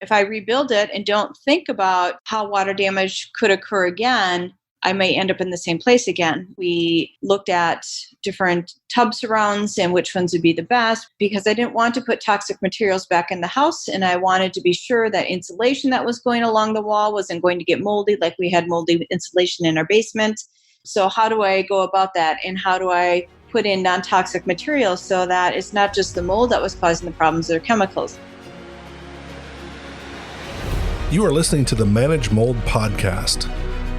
If I rebuild it and don't think about how water damage could occur again, I may end up in the same place again. We looked at different tub surrounds and which ones would be the best because I didn't want to put toxic materials back in the house. And I wanted to be sure that insulation that was going along the wall wasn't going to get moldy like we had moldy insulation in our basement. So how do I go about that? And how do I put in non-toxic materials so that it's not just the mold that was causing the problems, they're chemicals. You are listening to the Manage Mold podcast.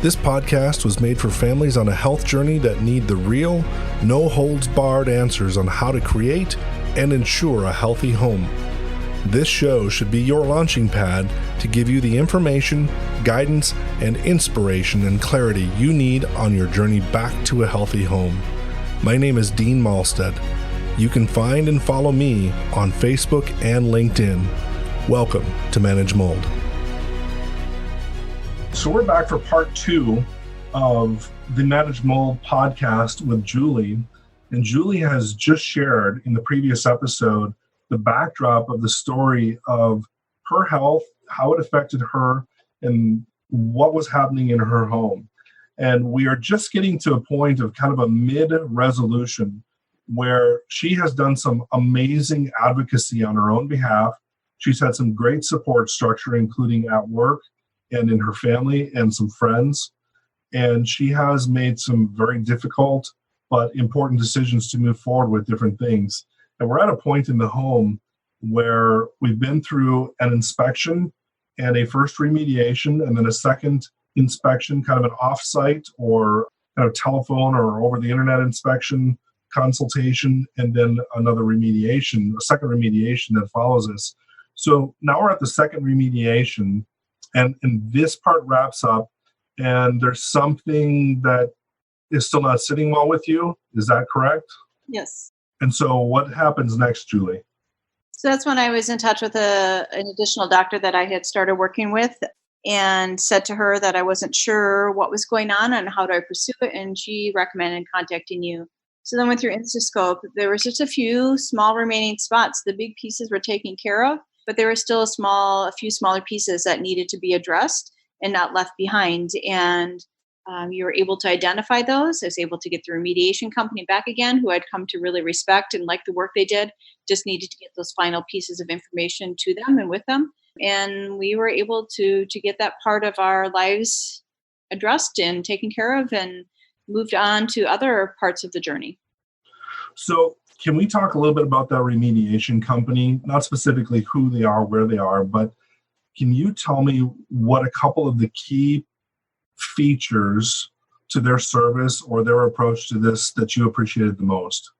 This podcast was made for families on a health journey that need the real, no-holds-barred answers on how to create and ensure a healthy home. This show should be your launching pad to give you the information, guidance, and inspiration and clarity you need on your journey back to a healthy home. My name is Dean Malstead. You can find and follow me on Facebook and LinkedIn. Welcome to Manage Mold. So we're back for part 2 of the Manage Mold podcast with Julie. And Julie has just shared in the previous episode the backdrop of the story of her health, how it affected her, and what was happening in her home. And we are just getting to a point of kind of a mid-resolution where she has done some amazing advocacy on her own behalf. She's had some great support structure, including at work and in her family and some friends. And she has made some very difficult but important decisions to move forward with different things. And we're at a point in the home where we've been through an inspection and a first remediation and then a second inspection, kind of an off-site or kind of telephone or over the internet inspection, consultation, and then another remediation, a second remediation that follows this. So now we're at the second remediation, and this part wraps up, and there's something that is still not sitting well with you. Is that correct? Yes. And so what happens next, Julie? So that's when I was in touch with an additional doctor that I had started working with and said to her that I wasn't sure what was going on and how do I pursue it. And she recommended contacting you. So then went through Instascope. There was just a few small remaining spots. The big pieces were taken care of, but there were still a few smaller pieces that needed to be addressed and not left behind. And you were able to identify those. I was able to get the remediation company back again, who I'd come to really respect and like the work they did. Just needed to get those final pieces of information to them and with them. And we were able to get that part of our lives addressed and taken care of and moved on to other parts of the journey. So can we talk a little bit about that remediation company? Not specifically who they are, where they are, but can you tell me what a couple of the key features to their service or their approach to this that you appreciated the most?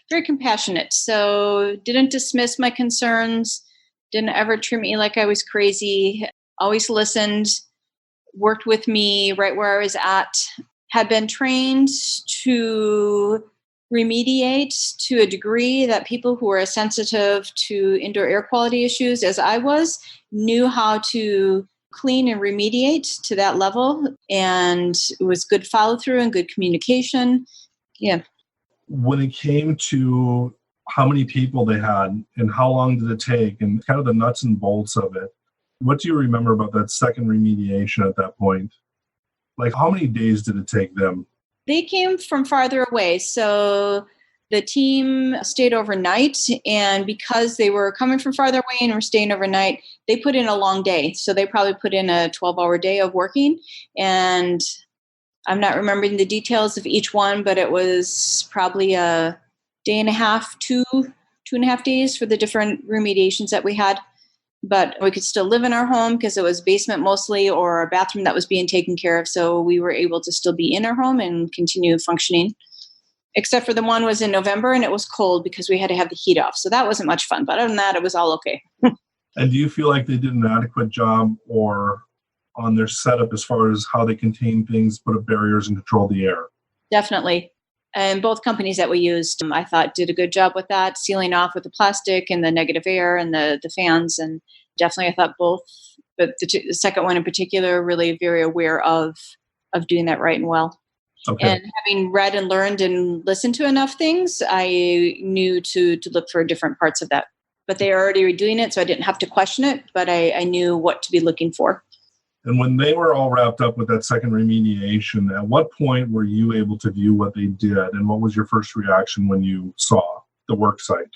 Very compassionate. So didn't dismiss my concerns, didn't ever treat me like I was crazy, always listened, worked with me right where I was at, had been trained to remediate to a degree that people who are sensitive to indoor air quality issues, as I was, knew how to clean and remediate to that level. And it was good follow through and good communication. Yeah. When it came to how many people they had and how long did it take and kind of the nuts and bolts of it, what do you remember about that second remediation at that point? Like, how many days did it take them? They came from farther away. So the team stayed overnight, and because they were coming from farther away and were staying overnight, they put in a long day. So they probably put in a 12-hour day of working. And I'm not remembering the details of each one, but it was probably a day and a half, 2.5 days for the different remediations that we had. But we could still live in our home because it was basement mostly or a bathroom that was being taken care of. So we were able to still be in our home and continue functioning. Except for the one was in November and it was cold because we had to have the heat off. So that wasn't much fun. But other than that, it was all okay. And do you feel like they did an adequate job or on their setup as far as how they contain things, put up barriers and control the air? Definitely. And both companies that we used, I thought, did a good job with that, sealing off with the plastic and the negative air and the fans. And definitely I thought both, but the second one in particular, really very aware of doing that right and well. Okay. And having read and learned and listened to enough things, I knew to look for different parts of that. but they were already doing it, so I didn't have to question it, but I knew what to be looking for. And when they were all wrapped up with that second remediation, at what point were you able to view what they did? And what was your first reaction when you saw the work site?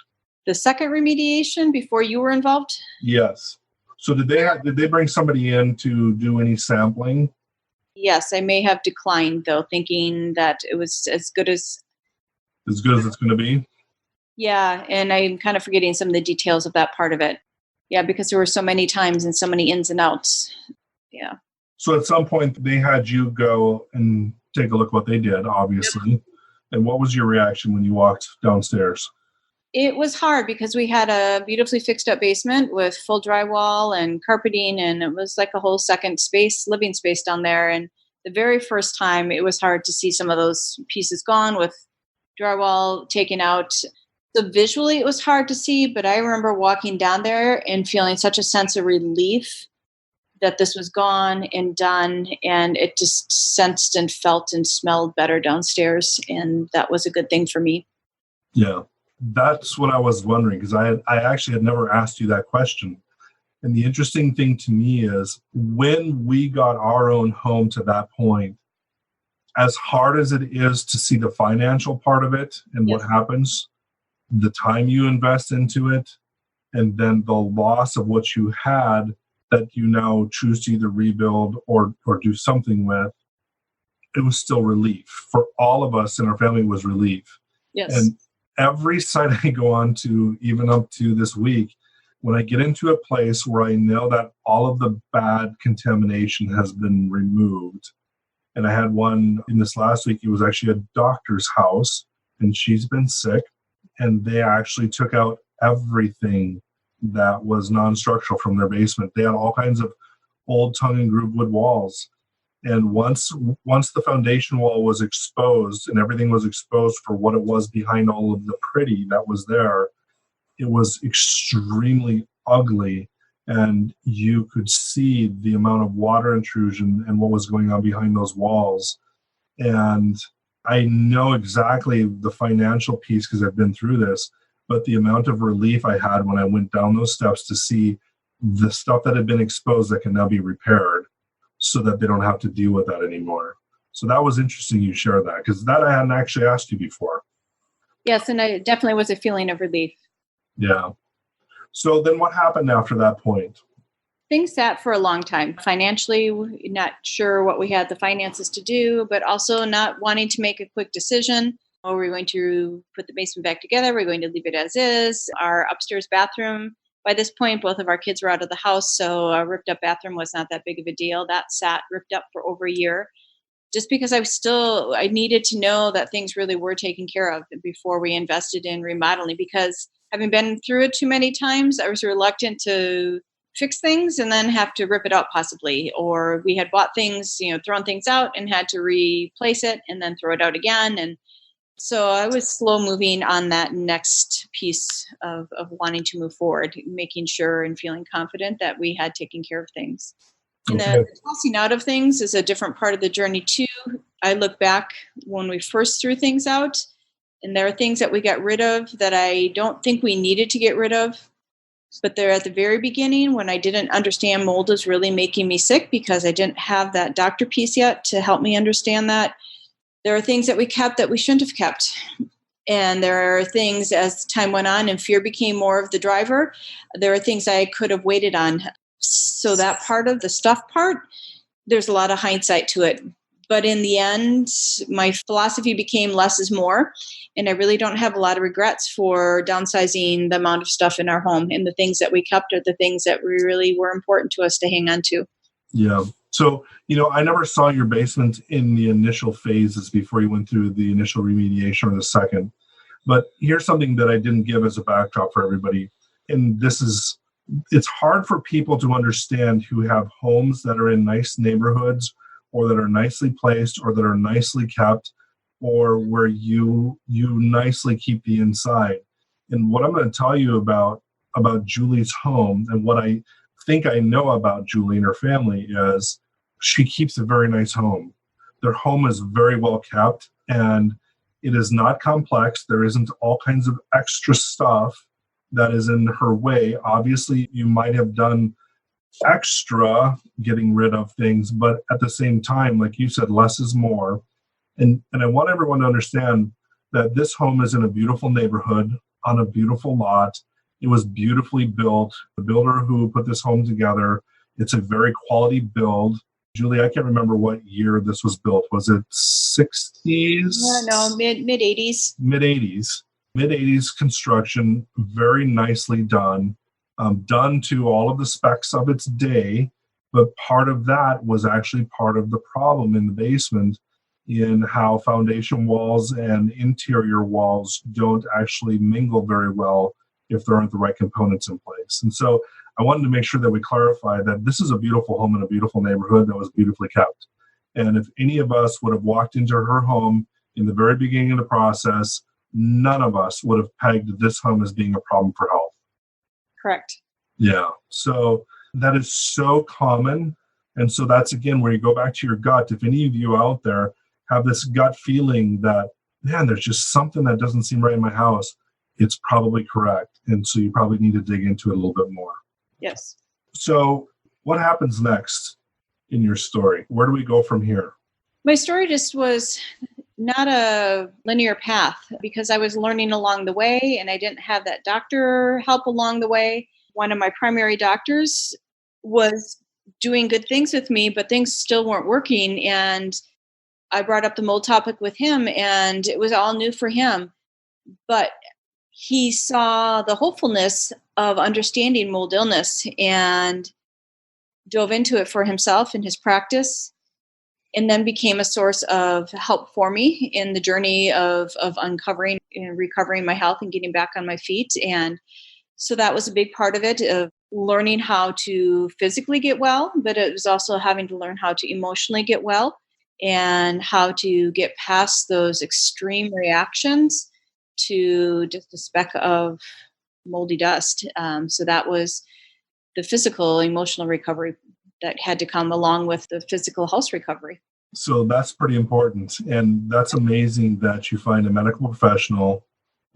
The second remediation before you were involved? Yes. So did they bring somebody in to do any sampling? Yes, I may have declined though, thinking that it was as good as As good as it's going to be? yeah, and I'm kind of forgetting some of the details of that part of it. Yeah, because there were so many times and so many ins and outs. Yeah. So at some point they had you go and take a look what they did, obviously. Yep. And what was your reaction when you walked downstairs? It was hard because we had a beautifully fixed up basement with full drywall and carpeting, and it was like a whole second space, living space down there. And the very first time it was hard to see some of those pieces gone with drywall taken out. So visually it was hard to see, but I remember walking down there and feeling such a sense of relief that this was gone and done, and it just sensed and felt and smelled better downstairs, and that was a good thing for me. Yeah, that's what I was wondering, because I actually had never asked you that question. And the interesting thing to me is when we got our own home to that point, as hard as it is to see the financial part of it and Yes. what happens, the time you invest into it, and then the loss of what you had that you now choose to either rebuild or do something with, it was still relief. For all of us in our family, it was relief. Yes. And every site I go on to, even up to this week, when I get into a place where I know that all of the bad contamination has been removed, and I had one in this last week, it was actually a doctor's house, and she's been sick, and they actually took out everything that was non-structural from their basement. They had all kinds of old tongue and groove wood walls. And once the foundation wall was exposed and everything was exposed for what it was behind all of the pretty that was there, it was extremely ugly. And you could see the amount of water intrusion and what was going on behind those walls. And I know exactly the financial piece because I've been through this, but the amount of relief I had when I went down those steps to see the stuff that had been exposed that can now be repaired so that they don't have to deal with that anymore. So that was interesting you share that, because that I hadn't actually asked you before. Yes, and it definitely was a feeling of relief. Yeah. So then what happened after that point? Things sat for a long time. Financially, not sure what we had the finances to do, but also not wanting to make a quick decision. Are we going to put the basement back together? We're going to leave it as is. Our upstairs bathroom, by this point, both of our kids were out of the house, so a ripped up bathroom was not that big of a deal. That sat ripped up for over a year, just because I needed to know that things really were taken care of before we invested in remodeling, because having been through it too many times, I was reluctant to fix things and then have to rip it out possibly. Or we had bought things, thrown things out and had to replace it and then throw it out again. And so I was slow moving on that next piece of wanting to move forward, making sure and feeling confident that we had taken care of things. And Okay. the tossing out of things is a different part of the journey too. I look back when we first threw things out, and there are things that we got rid of that I don't think we needed to get rid of. But they're at the very beginning when I didn't understand mold was really making me sick, because I didn't have that doctor piece yet to help me understand that. There are things that we kept that we shouldn't have kept. And there are things, as time went on and fear became more of the driver, there are things I could have waited on. So that part of the stuff part, there's a lot of hindsight to it. But in the end, my philosophy became less is more. And I really don't have a lot of regrets for downsizing the amount of stuff in our home. And the things that we kept are the things that really were important to us to hang on to. Yeah. So, I never saw your basement in the initial phases before you went through the initial remediation or the second. But here's something that I didn't give as a backdrop for everybody. And it's hard for people to understand who have homes that are in nice neighborhoods or that are nicely placed or that are nicely kept, or where you nicely keep the inside. And what I'm going to tell you about Julie's home, and what I think I know about Julie and her family, is she keeps a very nice home. Their home is very well kept, and it is not complex. There isn't all kinds of extra stuff. that is in her way. Obviously, you might have done extra getting rid of things, but at the same time, like you said, less is more. And I want everyone to understand that this home is in a beautiful neighborhood on a beautiful lot. It was beautifully built. The builder who put this home together, it's a very quality build. Julie, I can't remember what year this was built. Was it 60s? No, mid 80s. Mid 80s. Mid 80s construction, very nicely done, done to all of the specs of its day. But part of that was actually part of the problem in the basement, in how foundation walls and interior walls don't actually mingle very well if there aren't the right components in place. And so I wanted to make sure that we clarify that this is a beautiful home in a beautiful neighborhood that was beautifully kept. And if any of us would have walked into her home in the very beginning of the process, none of us would have pegged this home as being a problem for health. Correct. Yeah. So that is so common. And so that's, again, where you go back to your gut. If any of you out there have this gut feeling that, man, there's just something that doesn't seem right in my house, it's probably correct. And so you probably need to dig into it a little bit more. Yes. So what happens next in your story? Where do we go from here? My story just was not a linear path because I was learning along the way and I didn't have that doctor help along the way. One of my primary doctors was doing good things with me, but things still weren't working. And I brought up the mold topic with him and it was all new for him. But he saw the hopefulness of understanding mold illness and dove into it for himself in his practice, and then became a source of help for me in the journey of uncovering and recovering my health and getting back on my feet. And so that was a big part of it, of learning how to physically get well, but it was also having to learn how to emotionally get well and how to get past those extreme reactions to just a speck of moldy dust. So that was the physical, emotional recovery that had to come along with the physical house recovery. So that's pretty important. And that's amazing that you find a medical professional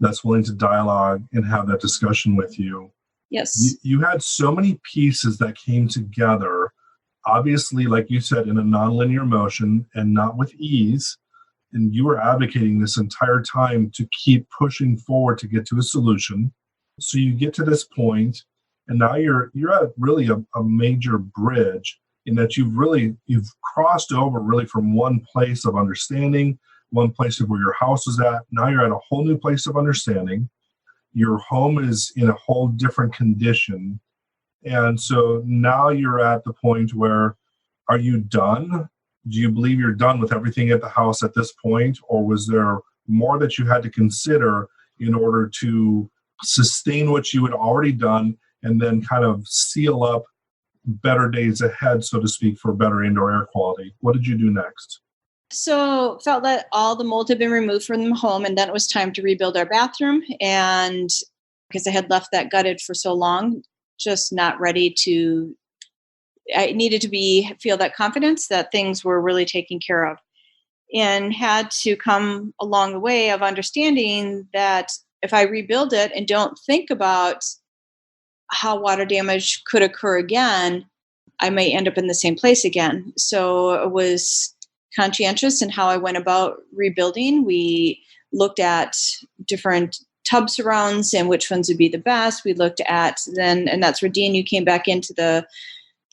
that's willing to dialogue and have that discussion with you. Yes. You had so many pieces that came together, obviously, like you said, in a nonlinear motion and not with ease. And you were advocating this entire time to keep pushing forward to get to a solution. So you get to this point, and now you're at really a major bridge in that you've crossed over really from one place of understanding, one place of where your house is at. Now you're at a whole new place of understanding. Your home is in a whole different condition. And so now you're at the point where, are you done? Do you believe you're done with everything at the house at this point? Or was there more that you had to consider in order to sustain what you had already done and then kind of seal up better days ahead, so to speak, for better indoor air quality? What did you do next? So felt that all the mold had been removed from the home, and then it was time to rebuild our bathroom. And because I had left that gutted for so long, just not ready to, I needed to feel that confidence that things were really taken care of, and had to come along the way of understanding that if I rebuild it and don't think about how water damage could occur again, I may end up in the same place again. So it was conscientious in how I went about rebuilding. We looked at different tub surrounds and which ones would be the best. We looked at then, and that's where Dean, you came back into the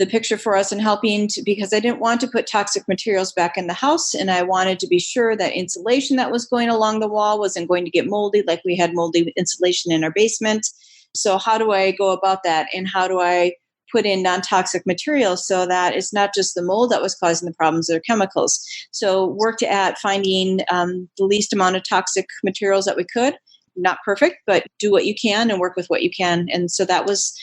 picture for us and helping to, because I didn't want to put toxic materials back in the house. And I wanted to be sure that insulation that was going along the wall wasn't going to get moldy, like we had moldy insulation in our basement. So how do I go about that? And how do I put in non-toxic materials so that it's not just the mold that was causing the problems, they're chemicals. So worked at finding the least amount of toxic materials that we could. Not perfect, but do what you can and work with what you can. And so that was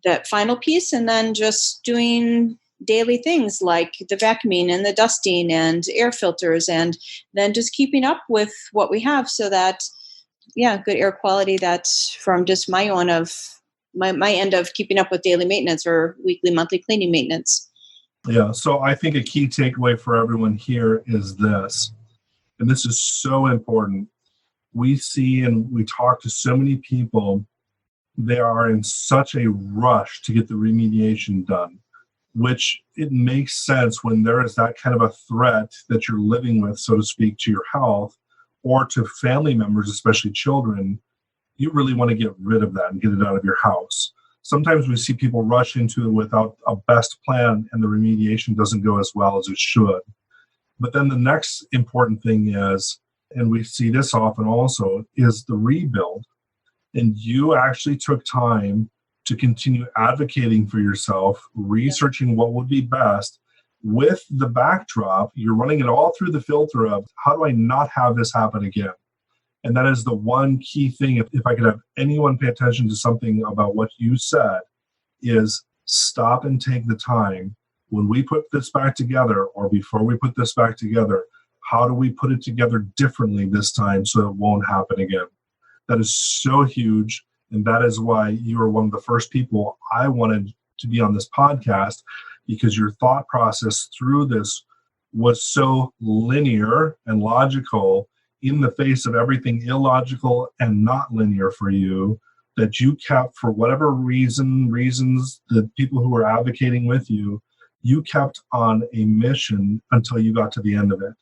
that final piece. And then just doing daily things like the vacuuming and the dusting and air filters, and then just keeping up with what we have so that, good air quality. That's from just my own my end of keeping up with daily maintenance or weekly, monthly cleaning maintenance. Yeah. So I think a key takeaway for everyone here is this, and this is so important. we see and we talk to so many people, they are in such a rush to get the remediation done, which it makes sense when there is that kind of a threat that you're living with, so to speak, to your health or to family members, especially children. You really want to get rid of that and get it out of your house. Sometimes we see people rush into it without a best plan and the remediation doesn't go as well as it should. But then the next important thing is, and we see this often also, is the rebuild. And you actually took time to continue advocating for yourself, researching what would be best with the backdrop. You're running it all through the filter of, how do I not have this happen again? And that is the one key thing. If I could have anyone pay attention to something about what you said, is stop and take the time. When we put this back together, or before we put this back together, how do we put it together differently this time so it won't happen again? That is so huge. And that is why you are one of the first people I wanted to be on this podcast, because your thought process through this was so linear and logical in the face of everything illogical and not linear for you, that you kept, for whatever reasons, the people who were advocating with you, you kept on a mission until you got to the end of it.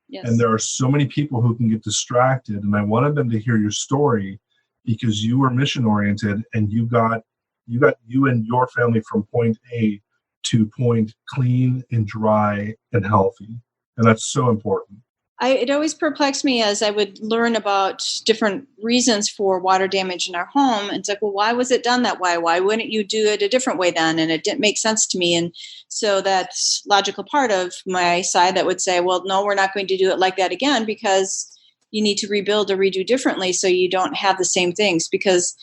Yes. And there are so many people who can get distracted. And I wanted them to hear your story because you were mission oriented and you got you and your family from point A to point clean and dry and healthy. And that's so important. It always perplexed me as I would learn about different reasons for water damage in our home. And it's like, well, why was it done that way? Why wouldn't you do it a different way then? And it didn't make sense to me. And so that's logical part of my side that would say, well, no, we're not going to do it like that again, because you need to rebuild or redo differently so you don't have the same things. Because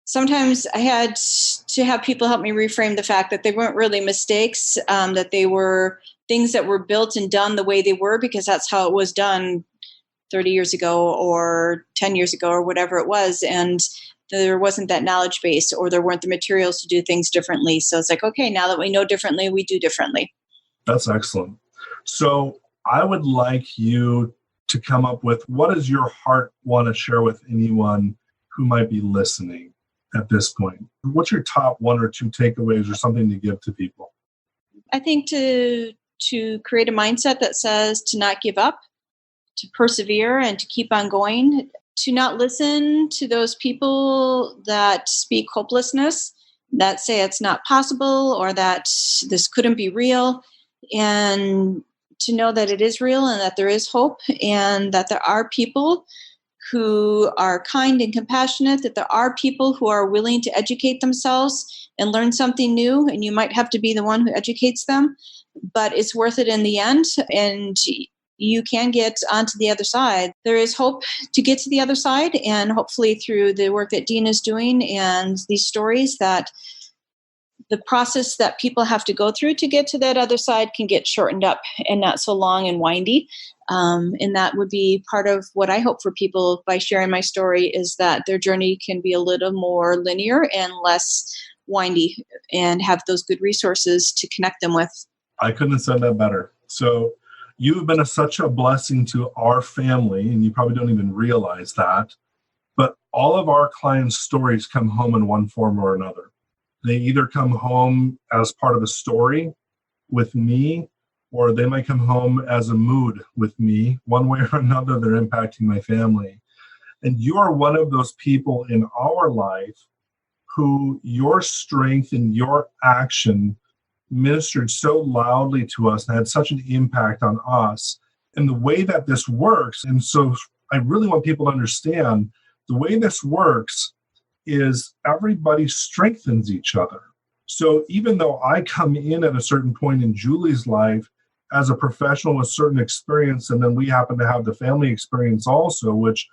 sometimes I had to have people help me reframe the fact that they weren't really mistakes, that they were things that were built and done the way they were because that's how it was done 30 years ago or 10 years ago or whatever it was. And there wasn't that knowledge base, or there weren't the materials to do things differently. So it's like, okay, now that we know differently, we do differently. That's excellent. So I would like you to come up with, what does your heart want to share with anyone who might be listening at this point? What's your top one or two takeaways or something to give to people? I think to create a mindset that says to not give up, to persevere and to keep on going, to not listen to those people that speak hopelessness, that say it's not possible or that this couldn't be real, and to know that it is real and that there is hope and that there are people who are kind and compassionate, that there are people who are willing to educate themselves and learn something new, and you might have to be the one who educates them, but it's worth it in the end, and you can get onto the other side. There is hope to get to the other side, and hopefully through the work that Dean is doing and these stories, that the process that people have to go through to get to that other side can get shortened up and not so long and windy. And that would be part of what I hope for people by sharing my story, is that their journey can be a little more linear and less windy, and have those good resources to connect them with. I couldn't have said that better. So you've been such a blessing to our family, and you probably don't even realize that. But all of our clients' stories come home in one form or another. They either come home as part of a story with me, or they might come home as a mood with me. One way or another, they're impacting my family. And you are one of those people in our life who your strength and your action ministered so loudly to us and had such an impact on us. And the way that this works, and so I really want people to understand, the way this works is everybody strengthens each other. So even though I come in at a certain point in Julie's life as a professional with certain experience, and then we happen to have the family experience also, which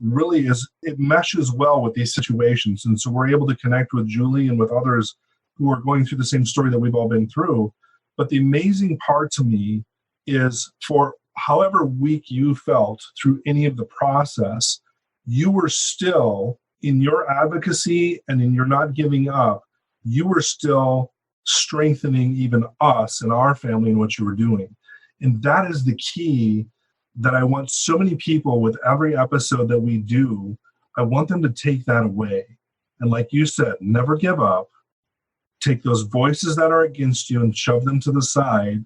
really it meshes well with these situations. And so we're able to connect with Julie and with others who are going through the same story that we've all been through. But the amazing part to me is, for however weak you felt through any of the process, you were still, in your advocacy and in your not giving up, you were still strengthening even us and our family in what you were doing. And that is the key that I want so many people with every episode that we do, I want them to take that away. And like you said, never give up. Take those voices that are against you and shove them to the side,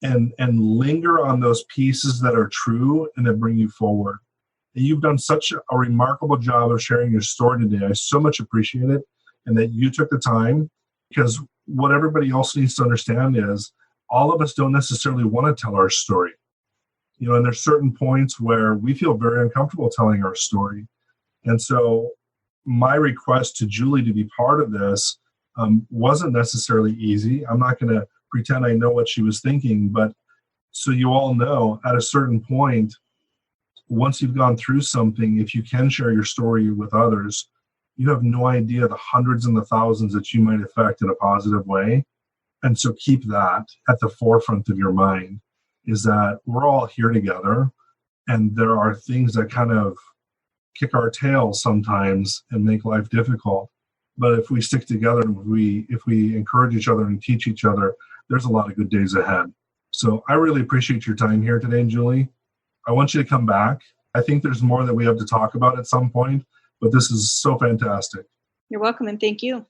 and linger on those pieces that are true and that bring you forward. And you've done such a remarkable job of sharing your story today. I so much appreciate it, and that you took the time, because what everybody else needs to understand is all of us don't necessarily want to tell our story. And there's certain points where we feel very uncomfortable telling our story. And so my request to Julie to be part of this wasn't necessarily easy. I'm not going to pretend I know what she was thinking, but so you all know, at a certain point, once you've gone through something, if you can share your story with others, you have no idea the hundreds and the thousands that you might affect in a positive way. And so keep that at the forefront of your mind, is that we're all here together, and there are things that kind of kick our tails sometimes and make life difficult. But if we stick together, and if we encourage each other and teach each other, there's a lot of good days ahead. So I really appreciate your time here today, Julie. I want you to come back. I think there's more that we have to talk about at some point, but this is so fantastic. You're welcome, and thank you.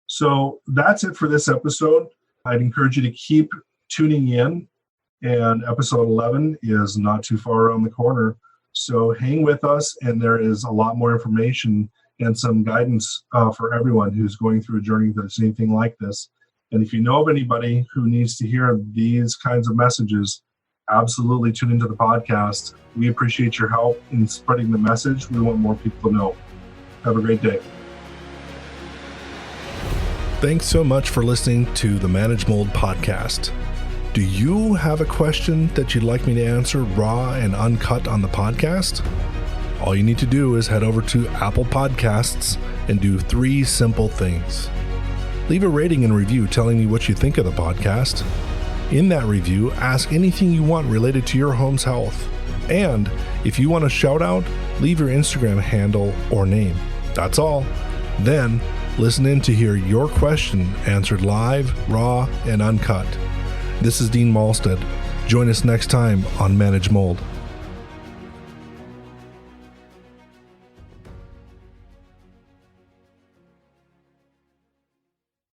So that's it for this episode. I'd encourage you to keep tuning in, and episode 11 is not too far around the corner. So hang with us, and there is a lot more information and some guidance for everyone who's going through a journey that's anything like this. And if you know of anybody who needs to hear these kinds of messages, absolutely tune into the podcast. We appreciate your help in spreading the message. We want more people to know. Have a great day. Thanks so much for listening to the Manage Mold podcast. Do you have a question that you'd like me to answer raw and uncut on the podcast? All you need to do is head over to Apple Podcasts and do 3 simple things. Leave a rating and review telling me what you think of the podcast. In that review, ask anything you want related to your home's health. And if you want a shout out, leave your Instagram handle or name. That's all. Then listen in to hear your question answered live, raw, and uncut. This is Dean Malstead. Join us next time on Manage Mold.